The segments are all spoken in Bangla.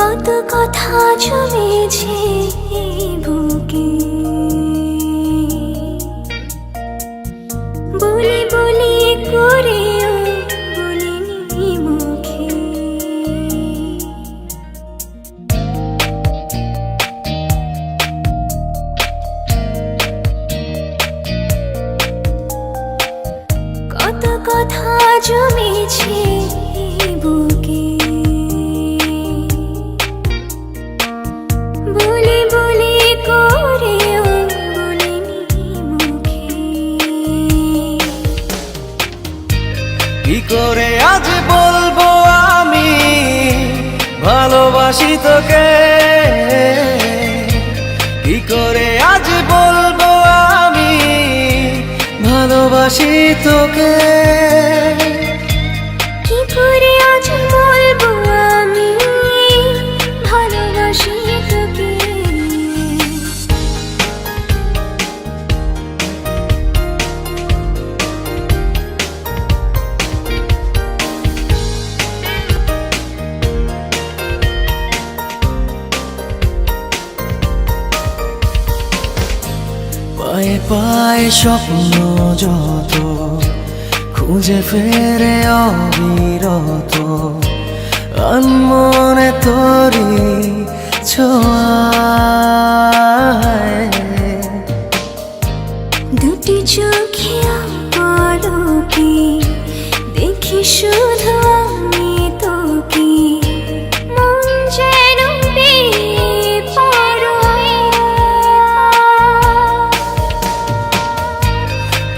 কত কথা জমেছে এই বুকে, বলি বলি করেও বলিনি মুখে। কত কথা জমেছে এই বুকে, বলি বলি করেও বলিনি মুখে। কি করে আজ বলবো আমি ভালোবাসি তোকে, কি করে আজ বলবো আমি ভালোবাসি তোকে, কি করে আজ বলবো আমি ভালোবাসি তোকে। পায়ে পায়ে স্বপ্ন যত খুঁজে ফেরে অবিরত, আনমনে তোরি ছোঁয়ায়। দুটি চোখে পলকে দেখি শুধু আমি তোকে, মন যেন বেপরোয়া।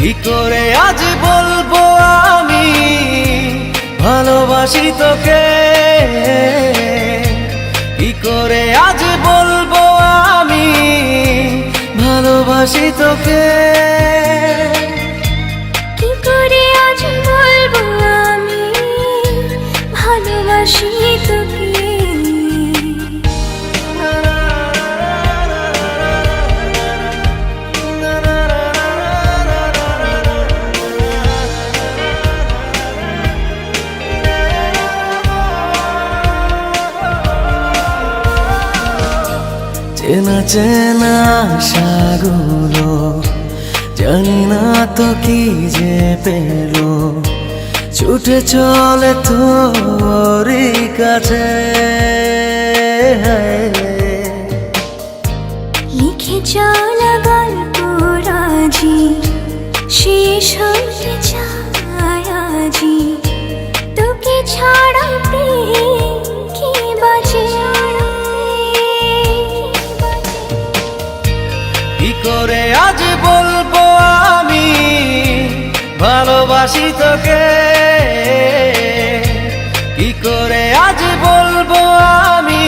কি করে আজ বলবো আমি ভালোবাসি তোকে, কি করে আজ বলবো আমি ভালোবাসি তোকে, কি করে আজ বলবো আমি ভালোবাসি তোকে। চেনা চেনা আশাগুলো জানি না তো কি যে পেলো, ছুটে চলে তোরই কাছে। লিখে চলা গল্প রাজি শেষ হয়ে যায় আজি, তোকে ছাড়া প্রেম কি বাজে। কি করে আজ বলবো আমি ভালোবাসি তোকে, কি করে আজ বলবো আমি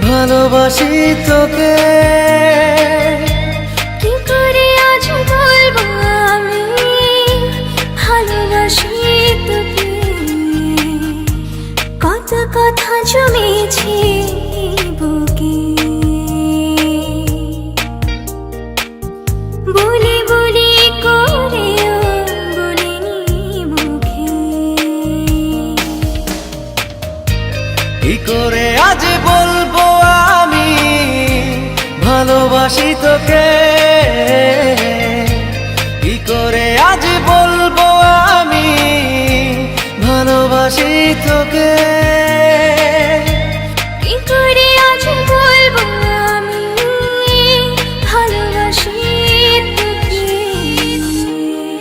ভালোবাসি তোকে, কি করে আজ বলবো আমি ভালোবাসি তোকে। কত কথা জমেছে এই বুকে, বলি বলি করেও বলিনি মুখে। কি করে আজ বলবো আমি ভালোবাসি তোকে, কি করে আজ বলবো আমি ভালোবাসি তোকে।